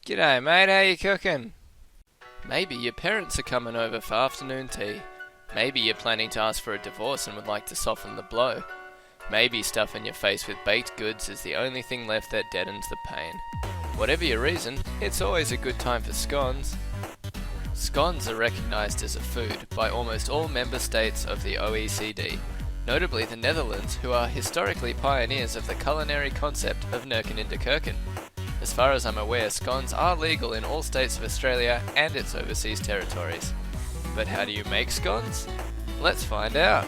G'day mate, how you cooking? Maybe your parents are coming over for afternoon tea. Maybe you're planning to ask for a divorce and would like to soften the blow. Maybe stuffing your face with baked goods is the only thing left that deadens the pain. Whatever your reason, it's always a good time for scones. Scones are recognised as a food by almost all member states of the OECD, notably the Netherlands, who are historically pioneers of the culinary concept of Nurken in de Kurken. As far as I'm aware, scones are legal in all states of Australia and its overseas territories. But how do you make scones? Let's find out.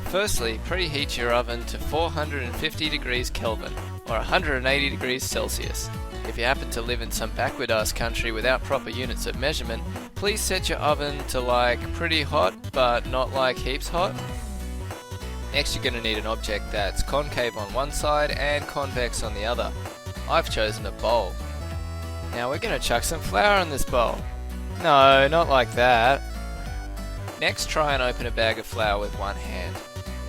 Firstly, preheat your oven to 450 degrees Kelvin, or 180 degrees Celsius. If you happen to live in some backward-ass country without proper units of measurement, please set your oven to like pretty hot, but not like heaps hot. Next you're going to need an object that's concave on one side and convex on the other. I've chosen a bowl. Now we're going to chuck some flour in this bowl. No, not like that. Next try and open a bag of flour with one hand.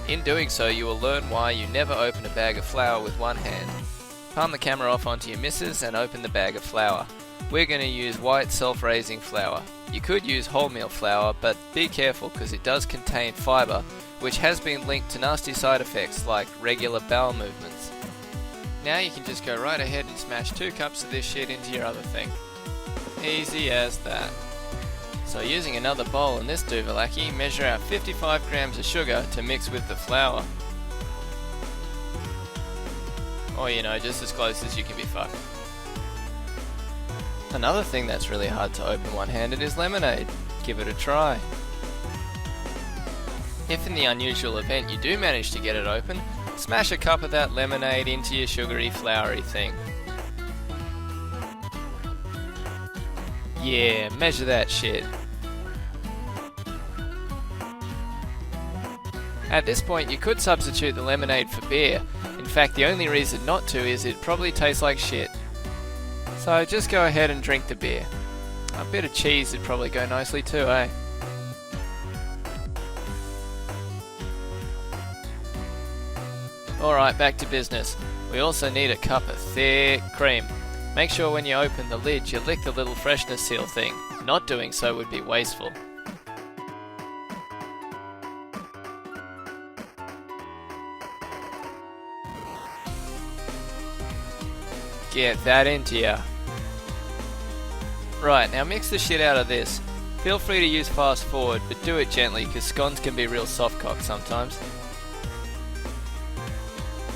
In doing so you will learn why you never open a bag of flour with one hand. Palm the camera off onto your missus and open the bag of flour. We're going to use white self-raising flour. You could use wholemeal flour, but be careful because it does contain fibre, which has been linked to nasty side effects like regular bowel movements. Now you can just go right ahead and smash 2 cups of this shit into your other thing. Easy as that. So using another bowl in this doovalaki, measure out 55 grams of sugar to mix with the flour. Or just as close as you can be fucked. Another thing that's really hard to open one-handed is lemonade. Give it a try. If in the unusual event you do manage to get it open, smash a cup of that lemonade into your sugary, floury thing. Yeah, measure that shit. At this point you could substitute the lemonade for beer. In fact, the only reason not to is it probably tastes like shit. So just go ahead and drink the beer. A bit of cheese would probably go nicely too, eh? Alright, back to business. We also need a cup of thick cream. Make sure when you open the lid you lick the little freshness seal thing. Not doing so would be wasteful. Get that into ya. Right, now mix the shit out of this. Feel free to use fast forward, but do it gently because scones can be real softcock sometimes.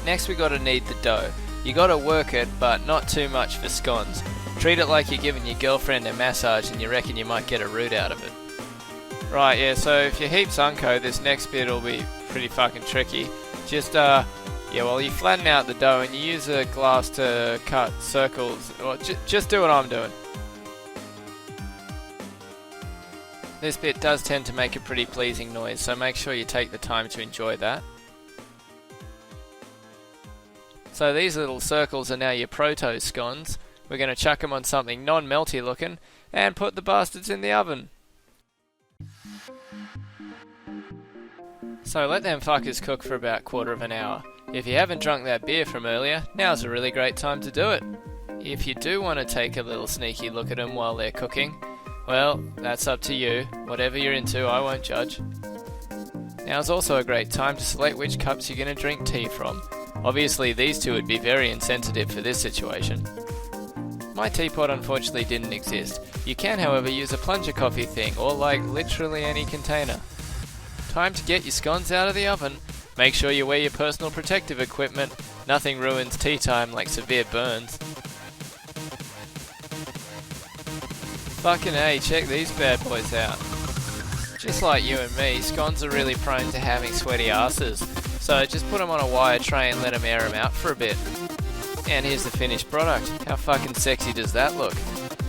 Next we gotta knead the dough. You gotta work it, but not too much for scones. Treat it like you're giving your girlfriend a massage and you reckon you might get a root out of it. Right, yeah, so if you're heaps unco, this next bit will be pretty fucking tricky. Just, you flatten out the dough and you use a glass to cut circles. Well, just do what I'm doing. This bit does tend to make a pretty pleasing noise, so make sure you take the time to enjoy that. So these little circles are now your proto scones. We're going to chuck them on something non-melty looking and put the bastards in the oven. So let them fuckers cook for about quarter of an hour. If you haven't drunk that beer from earlier, now's a really great time to do it. If you do want to take a little sneaky look at them while they're cooking, well, that's up to you. Whatever you're into, I won't judge. Now's also a great time to select which cups you're going to drink tea from. Obviously these two would be very insensitive for this situation. My teapot unfortunately didn't exist. You can however use a plunger coffee thing or like literally any container. Time to get your scones out of the oven. Make sure you wear your personal protective equipment. Nothing ruins tea time like severe burns. Fucking A, check these bad boys out. Just like you and me, scones are really prone to having sweaty asses. So just put them on a wire tray and let them air them out for a bit. And here's the finished product. How fucking sexy does that look?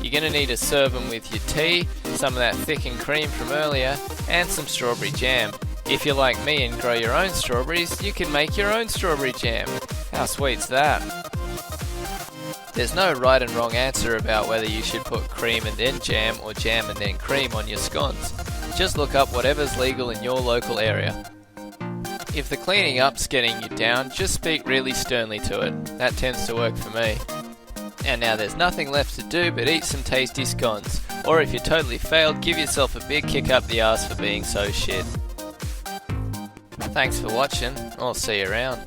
You're going to need to serve them with your tea, some of that thickened cream from earlier, and some strawberry jam. If you're like me and grow your own strawberries, you can make your own strawberry jam. How sweet's that? There's no right and wrong answer about whether you should put cream and then jam or jam and then cream on your scones. Just look up whatever's legal in your local area. If the cleaning up's getting you down, just speak really sternly to it. That tends to work for me. And now there's nothing left to do but eat some tasty scones. Or if you totally failed, give yourself a big kick up the arse for being so shit. Thanks for watching, I'll see you around.